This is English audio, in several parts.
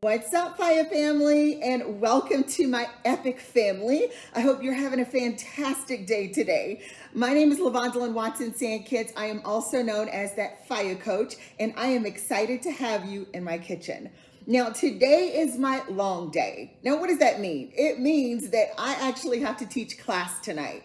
What's up, Fire family, and welcome to my epic family. I hope you're having a fantastic day today. My name is Lemon Watson Sandkits. I am also known as that fire coach, and I am excited to have you in my kitchen. Now, today is my long day. Now, what does that mean? It means that I actually have to teach class tonight.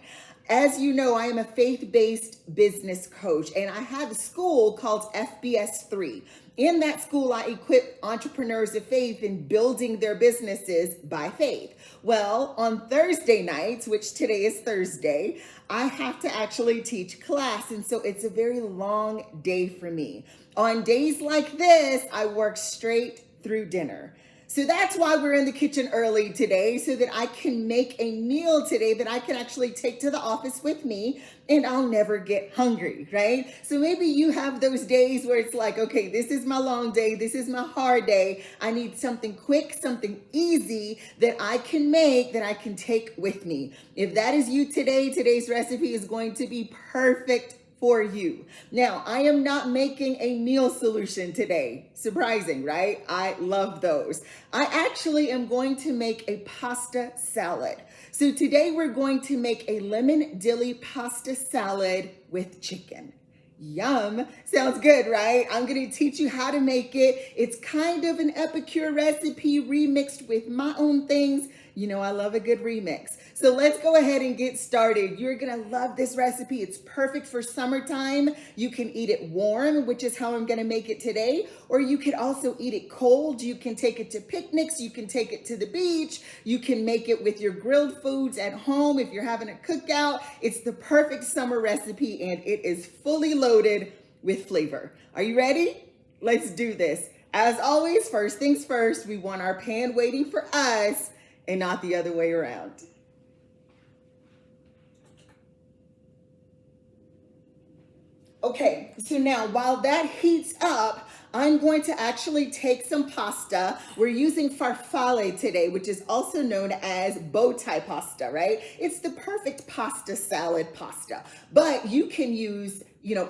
As you know, I am a faith-based business coach, and I have a school called FBS3. In that school, I equip entrepreneurs of faith in building their businesses by faith. Well, on Thursday nights, which today is Thursday, I have to actually teach class, and so it's a very long day for me. On days like this, I work straight through dinner. So that's why we're in the kitchen early today, so that I can make a meal today that I can actually take to the office with me and I'll never get hungry, right? So maybe you have those days where it's like, okay, this is my long day, this is my hard day. I need something quick, something easy that I can make, that I can take with me. If that is you today, today's recipe is going to be perfect for you. Now, I am not making a meal solution today. Surprising, right? I love those. I actually am going to make a pasta salad. So today we're going to make a lemon dilly pasta salad with chicken. Yum. Sounds good, right? I'm going to teach you how to make it. It's kind of an Epicure recipe remixed with my own things. You know, I love a good remix. So let's go ahead and get started. You're going to love this recipe. It's perfect for summertime. You can eat it warm, which is how I'm going to make it today. Or you could also eat it cold. You can take it to picnics. You can take it to the beach. You can make it with your grilled foods at home if you're having a cookout. It's the perfect summer recipe, and it is fully loaded with flavor. Are you ready? Let's do this. As always, first things first, we want our pan waiting for us and not the other way around. Okay, so now while that heats up, I'm going to actually take some pasta. We're using farfalle today, which is also known as bow tie pasta, right? It's the perfect pasta salad pasta, but you can use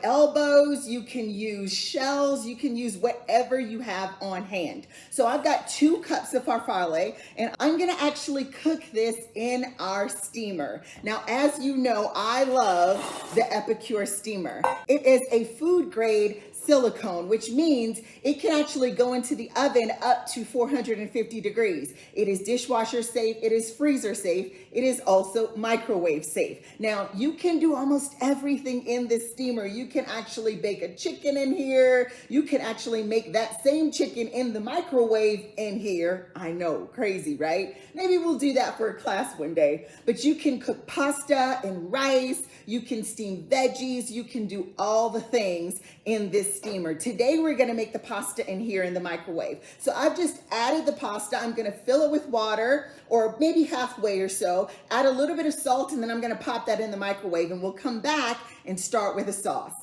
elbows, you can use shells, you can use whatever you have on hand. So I've got 2 cups of farfalle, and I'm gonna actually cook this in our steamer. Now, as you know, I love the Epicure steamer. It is a food grade silicone, which means it can actually go into the oven up to 450 degrees. It is dishwasher safe, it is freezer safe, it is also microwave safe. Now, you can do almost everything in this steamer. You can actually bake a chicken in here. You can actually make that same chicken in the microwave in here. I know, crazy, right? Maybe we'll do that for a class one day. But you can cook pasta and rice. You can steam veggies. You can do all the things in this steamer. Today, we're gonna make the pasta in here in the microwave. So I've just added the pasta. I'm gonna fill it with water, or maybe halfway or so, add a little bit of salt, and then I'm gonna pop that in the microwave, and we'll come back and start with a sauce.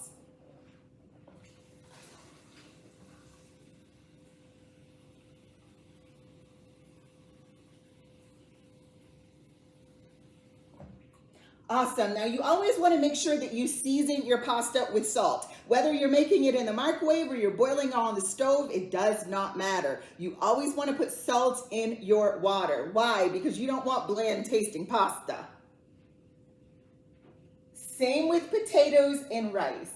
Awesome. Now you always want to make sure that you season your pasta with salt. Whether you're making it in the microwave or you're boiling on the stove, it does not matter. You always want to put salt in your water. Why? Because you don't want bland tasting pasta. Same with potatoes and rice.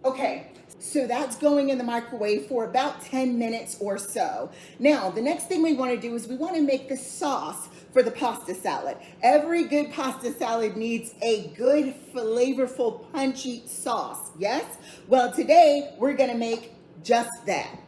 Okay, so that's going in the microwave for about 10 minutes or so. Now, the next thing we want to do is we want to make the sauce for the pasta salad. Every good pasta salad needs a good, flavorful, punchy sauce, yes? Well, today we're going to make just that.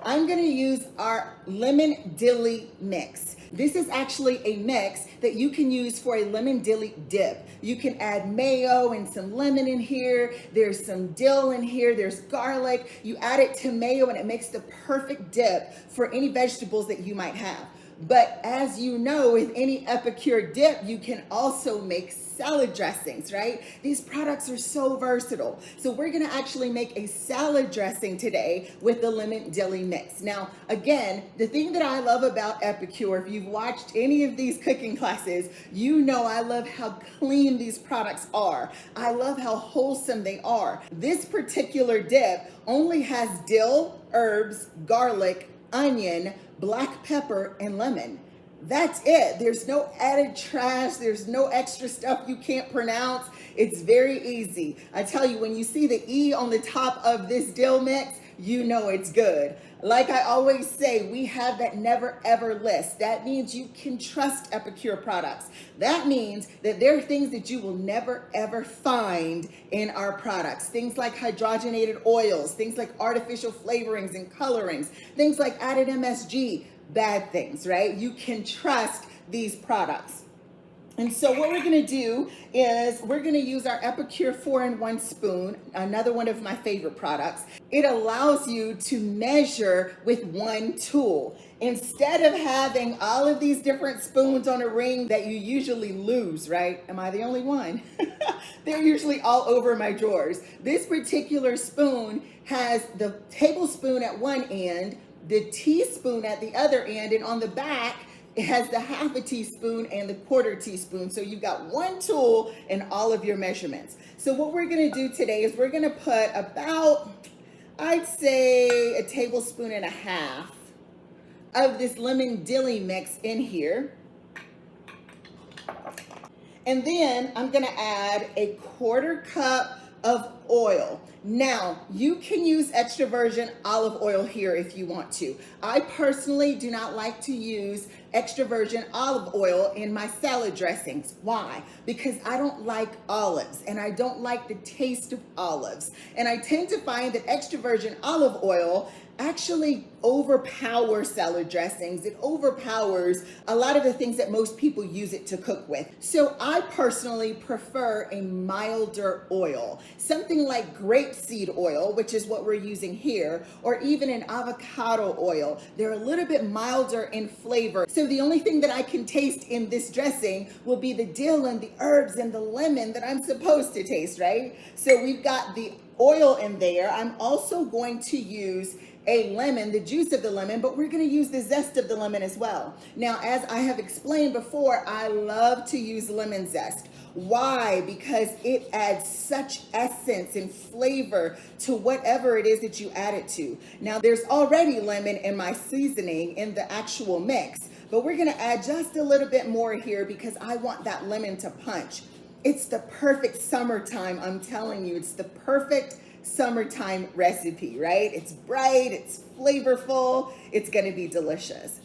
I'm going to use our lemon dilly mix. This is actually a mix that you can use for a lemon dilly dip. You can add mayo and some lemon in here. There's some dill in here. There's garlic. You add it to mayo and it makes the perfect dip for any vegetables that you might have. But as you know, with any Epicure dip, you can also make salad dressings, right? These products are so versatile. So we're gonna actually make a salad dressing today with the lemon dilly mix. Now, again, the thing that I love about Epicure, if you've watched any of these cooking classes, you know I love how clean these products are. I love how wholesome they are. This particular dip only has dill, herbs, garlic, onion, black pepper, and lemon. That's it. There's no added trash. There's no extra stuff you can't pronounce. It's very easy. I tell you, when you see the E on the top of this dill mix, you know it's good. Like I always say, we have that never ever list. That means you can trust Epicure products. That means that there are things that you will never ever find in our products. Things like hydrogenated oils, things like artificial flavorings and colorings, things like added MSG, bad things, right? You can trust these products. And so what we're gonna do is we're gonna use our Epicure 4-in-1 spoon, another one of my favorite products. It allows you to measure with one tool. Instead of having all of these different spoons on a ring that you usually lose, right? Am I the only one? They're usually all over my drawers. This particular spoon has the tablespoon at one end, the teaspoon at the other end, and on the back, it has the half a teaspoon and the quarter teaspoon. So you've got one tool in all of your measurements. So what we're gonna do today is we're gonna put about, I'd say, a tablespoon and a half of this lemon dilly mix in here. And then I'm gonna add a quarter cup of oil. Now, you can use extra virgin olive oil here if you want to. I personally do not like to use extra virgin olive oil in my salad dressings. Why? Because I don't like olives and I don't like the taste of olives. And I tend to find that extra virgin olive oil actually overpowers salad dressings. It overpowers a lot of the things that most people use it to cook with. So I personally prefer a milder oil, something like grapeseed oil, which is what we're using here, or even an avocado oil. They're a little bit milder in flavor. So the only thing that I can taste in this dressing will be the dill and the herbs and the lemon that I'm supposed to taste, right? So we've got the oil in there. I'm also going to use a lemon, the juice of the lemon, but we're going to use the zest of the lemon as well. Now, as I have explained before, I love to use lemon zest. Why? Because it adds such essence and flavor to whatever it is that you add it to. Now, there's already lemon in my seasoning in the actual mix, but we're going to add just a little bit more here because I want that lemon to punch. It's the perfect summertime, I'm telling you. It's the perfect summertime recipe, right? It's bright, it's flavorful, it's gonna be delicious.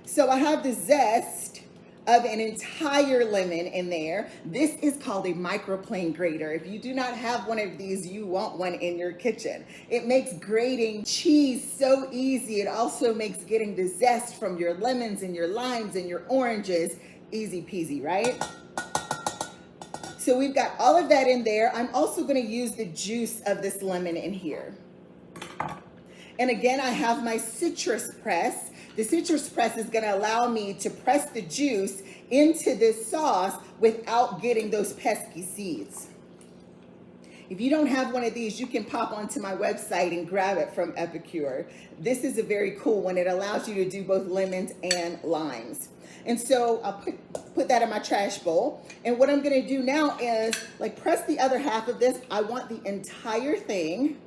So I have the zest of an entire lemon in there. This is called a microplane grater. If you do not have one of these, you want one in your kitchen. It makes grating cheese so easy. It also makes getting the zest from your lemons and your limes and your oranges easy peasy, right? So we've got all of that in there. I'm also going to use the juice of this lemon in here. And again, I have my citrus press. The citrus press is going to allow me to press the juice into this sauce without getting those pesky seeds. If you don't have one of these, you can pop onto my website and grab it from Epicure. This is a very cool one. It allows you to do both lemons and limes. And so I'll put that in my trash bowl. And what I'm gonna do now is like press the other half of this. I want the entire thing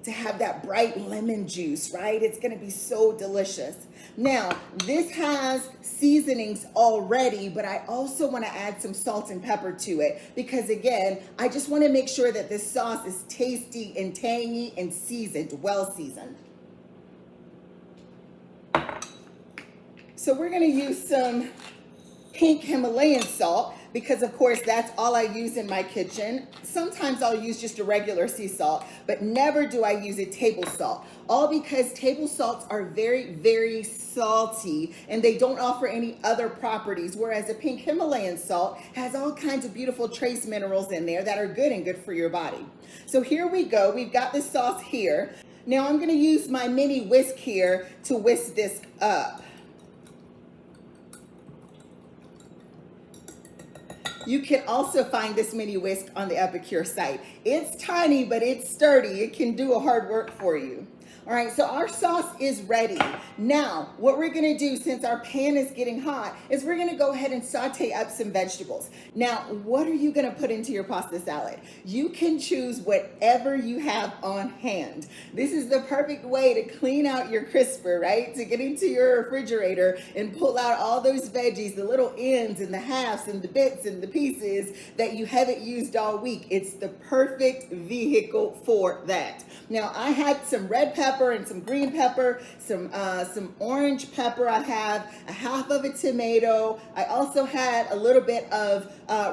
to have that bright lemon juice, right? It's gonna be so delicious. Now, this has seasonings already, but I also wanna add some salt and pepper to it because again, I just wanna make sure that this sauce is tasty and tangy and seasoned, well seasoned. So we're gonna use some pink Himalayan salt because of course that's all I use in my kitchen. Sometimes I'll use just a regular sea salt, but never do I use a table salt. All because table salts are very, very salty and they don't offer any other properties, whereas a pink Himalayan salt has all kinds of beautiful trace minerals in there that are good and good for your body. So here we go, we've got this sauce here. Now I'm going to use my mini whisk here to whisk this up. You can also find this mini whisk on the Epicure site. It's tiny, but it's sturdy. It can do a hard work for you. All right, so our sauce is ready. Now, what we're gonna do, since our pan is getting hot, is we're gonna go ahead and saute up some vegetables. Now, what are you gonna put into your pasta salad? You can choose whatever you have on hand. This is the perfect way to clean out your crisper, right? To get into your refrigerator and pull out all those veggies, the little ends and the halves and the bits and the pieces that you haven't used all week. It's the perfect vehicle for that. Now, I had some red pepper and some green pepper, some orange pepper. I have a half of a tomato. I also had a little bit of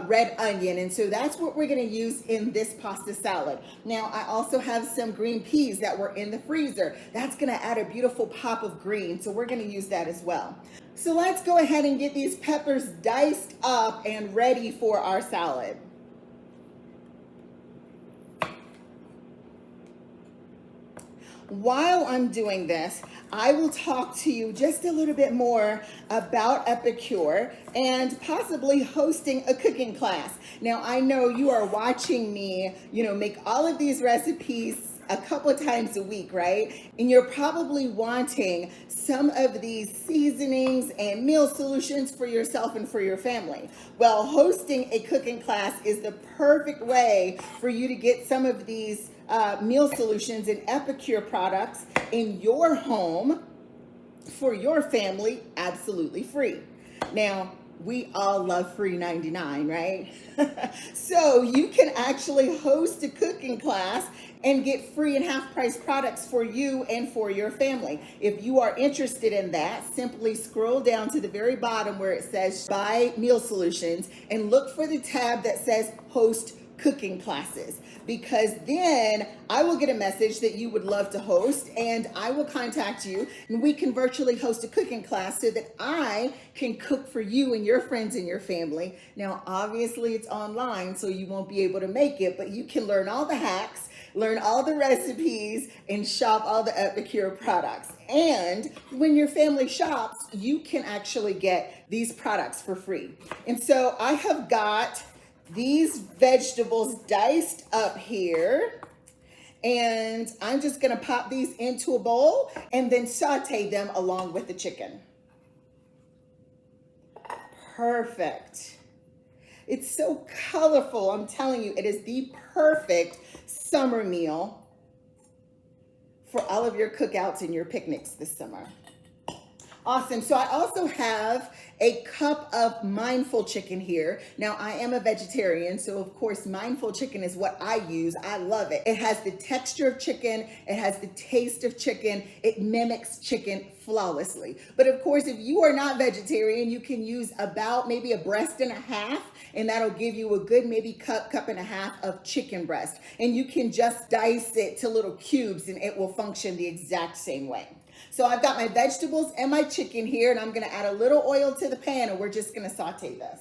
red onion, and so that's what we're going to use in this pasta salad. Now, I also have some green peas that were in the freezer. That's going to add a beautiful pop of green, so we're going to use that as well. So let's go ahead and get these peppers diced up and ready for our salad. While I'm doing this, I will talk to you just a little bit more about Epicure and possibly hosting a cooking class. Now, I know you are watching me, make all of these recipes a couple of times a week, right? And you're probably wanting some of these seasonings and meal solutions for yourself and for your family. Well, hosting a cooking class is the perfect way for you to get some of these meal solutions and Epicure products in your home for your family absolutely free. Now, we all love free 99, right? So you can actually host a cooking class and get free and half price products for you and for your family. If you are interested in that, simply scroll down to the very bottom where it says buy meal solutions and look for the tab that says host cooking classes, because then I will get a message that you would love to host and I will contact you and we can virtually host a cooking class so that I can cook for you and your friends and your family. Now, obviously it's online, so you won't be able to make it, but you can learn all the hacks, learn all the recipes, and shop all the Epicure products. And when your family shops, you can actually get these products for free. And so I have got these vegetables diced up here, and I'm just gonna pop these into a bowl and then saute them along with the chicken. Perfect. It's so colorful. I'm telling you, it is the perfect summer meal for all of your cookouts and your picnics this summer. Awesome. So I also have a cup of mindful chicken here. Now, I am a vegetarian, so of course mindful chicken is what I use. I love it. It has the texture of chicken, it has the taste of chicken, it mimics chicken flawlessly. But of course, if you are not vegetarian, you can use about maybe a breast and a half, and that'll give you a good maybe cup and a half of chicken breast. And you can just dice it to little cubes and it will function the exact same way. So I've got my vegetables and my chicken here, and I'm gonna add a little oil to the pan and we're just gonna saute this.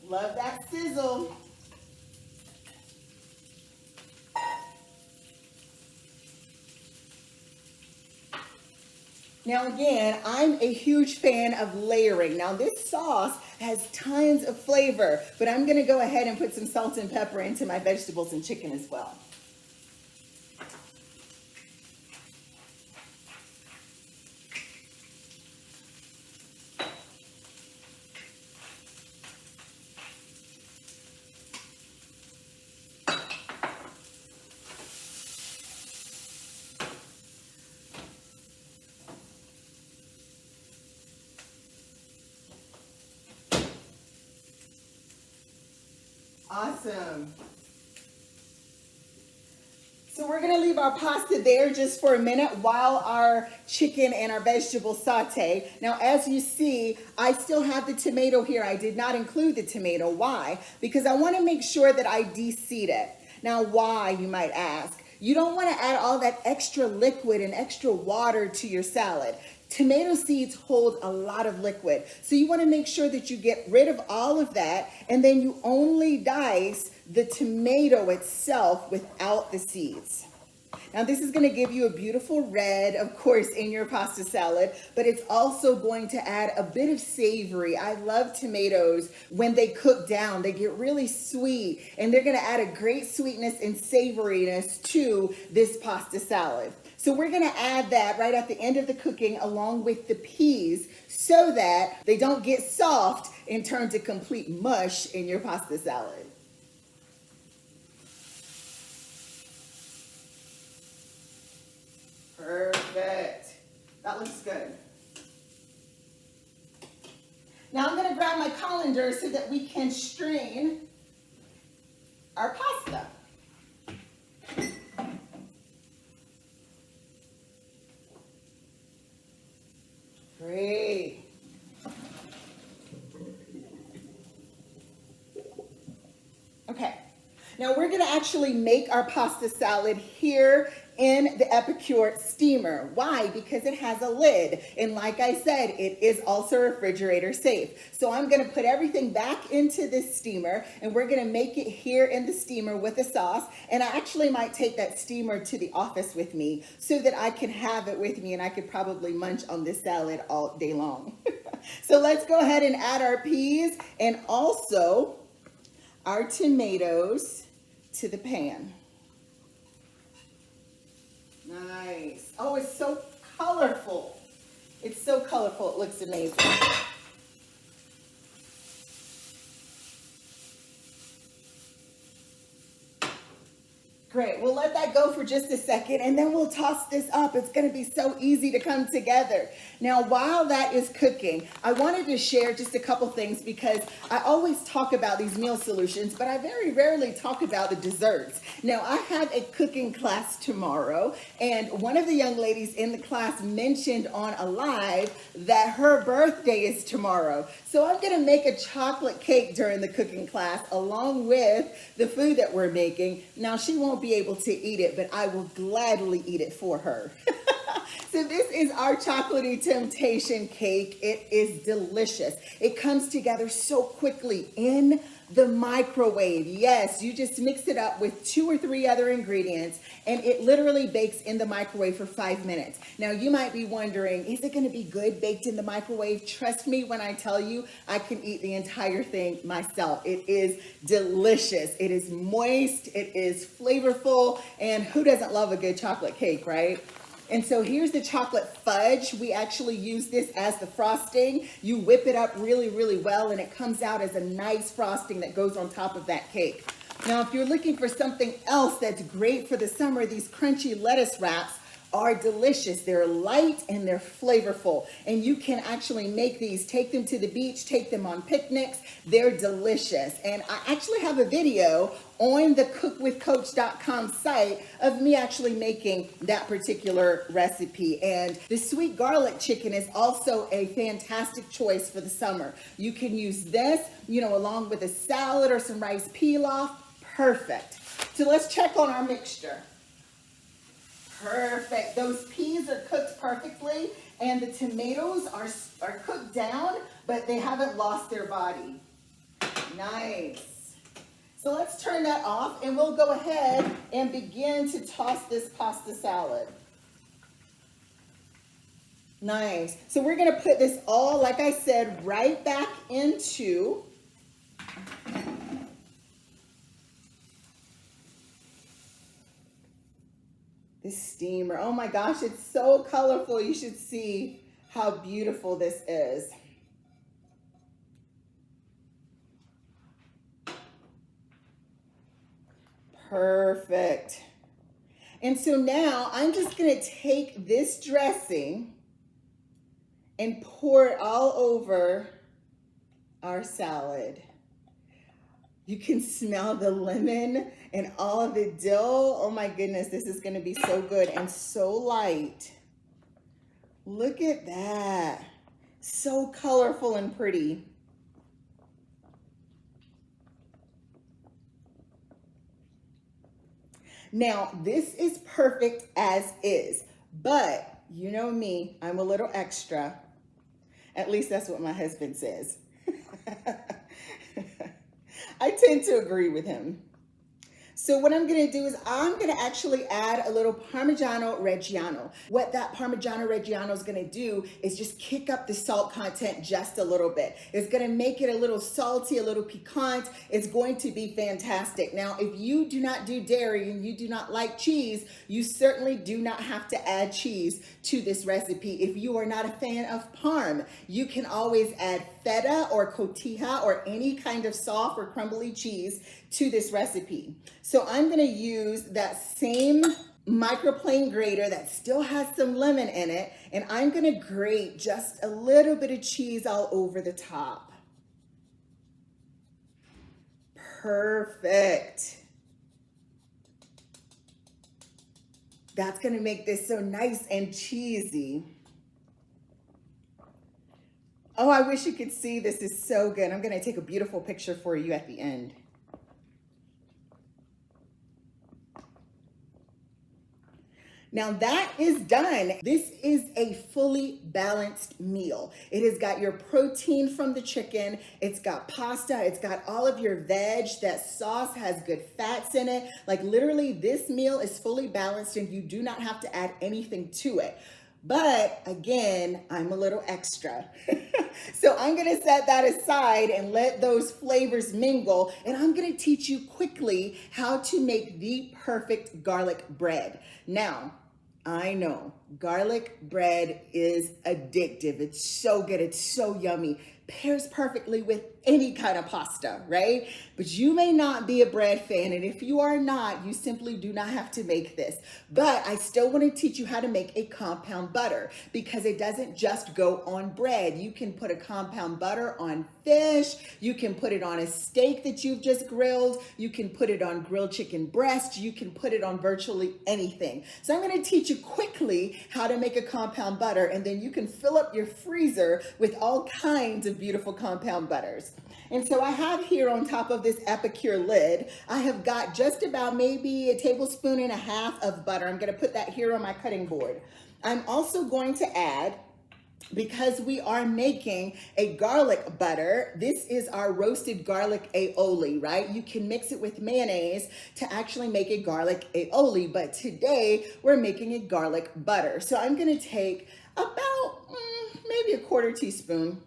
Love that sizzle. Now again, I'm a huge fan of layering. Now this sauce has tons of flavor, but I'm gonna go ahead and put some salt and pepper into my vegetables and chicken as well. Awesome. So we're gonna leave our pasta there just for a minute while our chicken and our vegetables saute. Now, as you see, I still have the tomato here. I did not include the tomato. Why? Because I wanna make sure that I de-seed it. Now, why, you might ask? You don't want to add all that extra liquid and extra water to your salad. Tomato seeds hold a lot of liquid. So you want to make sure that you get rid of all of that, and then you only dice the tomato itself without the seeds. Now this is going to give you a beautiful red, of course, in your pasta salad, but it's also going to add a bit of savory. I love tomatoes when they cook down. They get really sweet, and they're going to add a great sweetness and savoriness to this pasta salad. So we're going to add that right at the end of the cooking along with the peas so that they don't get soft and turn to complete mush in your pasta salad. Perfect. That looks good. Now I'm going to grab my colander so that we can strain our pasta. Great. Okay. Now we're going to actually make our pasta salad here in the Epicure steamer. Why? Because it has a lid. And like I said, it is also refrigerator safe. So I'm going to put everything back into this steamer, and we're going to make it here in the steamer with the sauce. And I actually might take that steamer to the office with me so that I can have it with me, and I could probably munch on this salad all day long. So let's go ahead and add our peas and also our tomatoes to the pan. Nice. Oh, it's so colorful. It's so colorful. It looks amazing. Great. We'll let that go for just a second, and then we'll toss this up. It's going to be so easy to come together. Now, while that is cooking, I wanted to share just a couple things because I always talk about these meal solutions, but I very rarely talk about the desserts. Now, I have a cooking class tomorrow, and one of the young ladies in the class mentioned on a live that her birthday is tomorrow. So I'm going to make a chocolate cake during the cooking class along with the food that we're making. Now, she won't be able to eat it, but I will gladly eat it for her. So this is our chocolatey temptation cake. It is delicious. It comes together so quickly in the microwave. Yes, you just mix it up with 2 or 3 other ingredients, and it literally bakes in the microwave for 5 minutes. Now, you might be wondering, is it going to be good baked in the microwave? Trust me when I tell you, I can eat the entire thing myself. It is delicious. It is moist. It is flavorful. And who doesn't love a good chocolate cake, right? And so here's the chocolate fudge. We actually use this as the frosting. You whip it up really, really well, and it comes out as a nice frosting that goes on top of that cake. Now, if you're looking for something else that's great for the summer, these crunchy lettuce wraps are delicious. They're light and they're flavorful. And you can actually make these, take them to the beach, take them on picnics. They're delicious. And I actually have a video on the cookwithcoach.com site of me actually making that particular recipe. And the sweet garlic chicken is also a fantastic choice for the summer. You can use this, along with a salad or some rice pilaf. Perfect. So let's check on our mixture. Perfect. Those peas are cooked perfectly, and the tomatoes are cooked down, but they haven't lost their body. Nice. So let's turn that off, and we'll go ahead and begin to toss this pasta salad. Nice. So we're going to put this all, like I said, right back into this steamer. Oh my gosh, it's so colorful. You should see how beautiful this is. Perfect. And so now I'm just going to take this dressing and pour it all over our salad. You can smell the lemon and all of the dill. Oh my goodness, this is going to be so good and so light. Look at that. So colorful and pretty. Now, this is perfect as is, but you know me, I'm a little extra. At least that's what my husband says. I tend to agree with him. So what I'm gonna do is I'm gonna actually add a little Parmigiano Reggiano. What that Parmigiano Reggiano is gonna do is just kick up the salt content just a little bit. It's gonna make it a little salty, a little piquant. It's going to be fantastic. Now, if you do not do dairy and you do not like cheese, you certainly do not have to add cheese to this recipe. If you are not a fan of parm, you can always add feta or cotija or any kind of soft or crumbly cheese to this recipe. So I'm gonna use that same microplane grater that still has some lemon in it, and I'm gonna grate just a little bit of cheese all over the top. Perfect. That's gonna make this so nice and cheesy. Oh, I wish you could see this. Is so good. I'm gonna take a beautiful picture for you at the end. Now that is done. This is a fully balanced meal. It has got your protein from the chicken. It's got pasta. It's got all of your veg. That sauce has good fats in it. Like literally this meal is fully balanced and you do not have to add anything to it. But again, I'm a little extra. So I'm gonna set that aside and let those flavors mingle. And I'm gonna teach you quickly how to make the perfect garlic bread. Now, I know garlic bread is addictive. It's so good. It's so yummy. Pairs perfectly with any kind of pasta, right? But you may not be a bread fan, and if you are not, you simply do not have to make this. But I still want to teach you how to make a compound butter because it doesn't just go on bread. You can put a compound butter on fish. You can put it on a steak that you've just grilled. You can put it on grilled chicken breast. You can put it on virtually anything. So I'm going to teach you quickly how to make a compound butter, and then you can fill up your freezer with all kinds of beautiful compound butters. And so I have here on top of this Epicure lid, I have got just about maybe a tablespoon and a half of butter. I'm going to put that here on my cutting board. I'm also going to add, because we are making a garlic butter, this is our roasted garlic aioli, right? You can mix it with mayonnaise to actually make a garlic aioli, but today we're making a garlic butter. So I'm going to take about maybe a quarter teaspoon.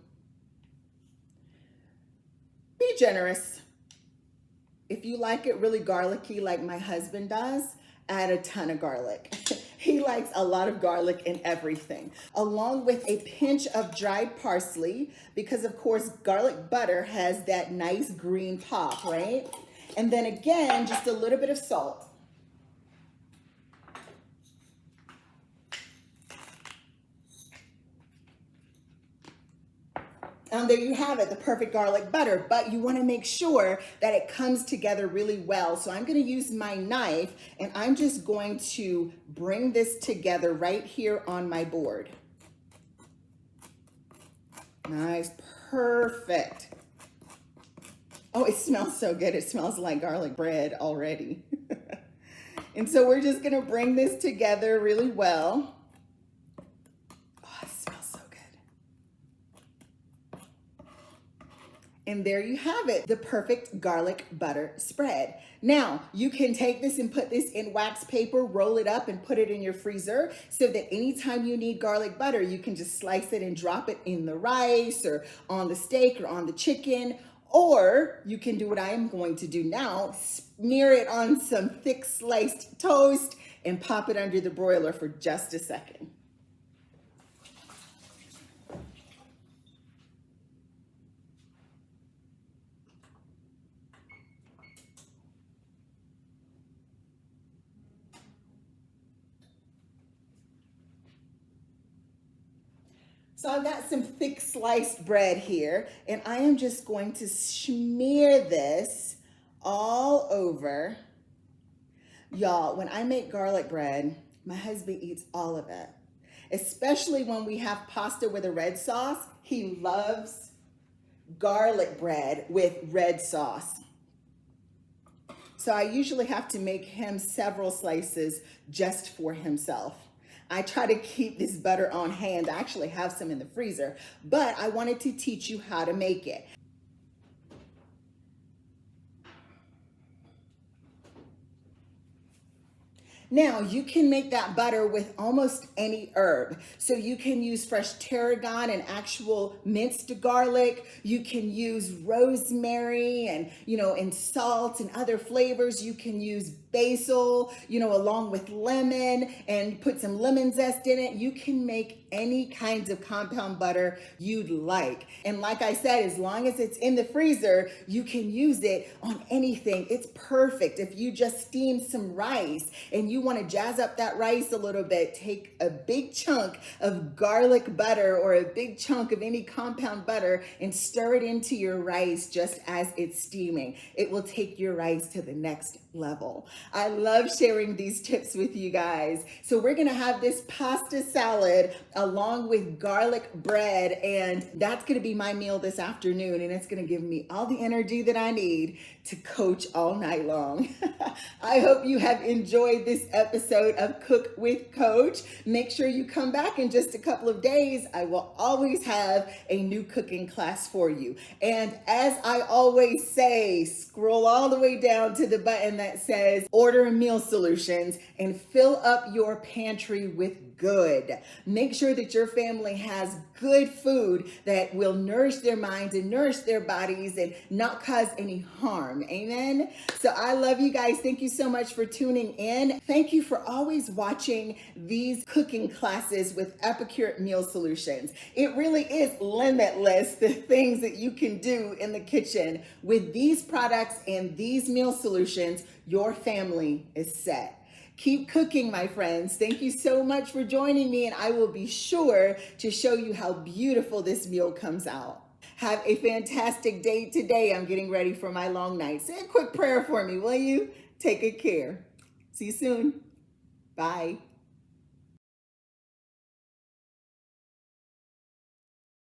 Be generous. If you like it really garlicky like my husband does, add a ton of garlic. He likes a lot of garlic in everything, along with a pinch of dried parsley, because of course garlic butter has that nice green pop, right? And then again, just a little bit of salt. There you have it, the perfect garlic butter, but you want to make sure that it comes together really well. So I'm going to use my knife and I'm just going to bring this together right here on my board. Nice, perfect. Oh, it smells so good. It smells like garlic bread already. And so we're just going to bring this together really well. And there you have it, the perfect garlic butter spread. Now, you can take this and put this in wax paper, roll it up and put it in your freezer so that anytime you need garlic butter, you can just slice it and drop it in the rice or on the steak or on the chicken. Or you can do what I am going to do now, smear it on some thick sliced toast and pop it under the broiler for just a second. So I've got some thick sliced bread here, and I am just going to smear this all over. Y'all, when I make garlic bread, my husband eats all of it, especially when we have pasta with a red sauce. He loves garlic bread with red sauce. So I usually have to make him several slices just for himself. I try to keep this butter on hand. I actually have some in the freezer, but I wanted to teach you how to make it. Now, you can make that butter with almost any herb. So you can use fresh tarragon and actual minced garlic. You can use rosemary and salt and other flavors. You can use basil, along with lemon, and put some lemon zest in it. You can make any kinds of compound butter you'd like. And like I said, as long as it's in the freezer, you can use it on anything. It's perfect. If you just steam some rice and you want to jazz up that rice a little bit, take a big chunk of garlic butter or a big chunk of any compound butter and stir it into your rice just as it's steaming. It will take your rice to the next level. I love sharing these tips with you guys. So we're gonna have this pasta salad along with garlic bread, and that's gonna be my meal this afternoon, and it's gonna give me all the energy that I need to coach all night long. I hope you have enjoyed this episode of Cook with Coach. Make sure you come back in just a couple of days. I will always have a new cooking class for you. And as I always say, scroll all the way down to the button that says Order Meal Solutions and fill up your pantry with good. Make sure that your family has good food that will nourish their minds and nourish their bodies and not cause any harm. Amen. So I love you guys. Thank you so much for tuning in. Thank you for always watching these cooking classes with Epicure Meal Solutions. It really is limitless, the things that you can do in the kitchen with these products and these meal solutions. Your family is set. Keep cooking, my friends. Thank you so much for joining me, and I will be sure to show you how beautiful this meal comes out. Have a fantastic day today. I'm getting ready for my long night. Say a quick prayer for me, will you? Take good care. See you soon. Bye.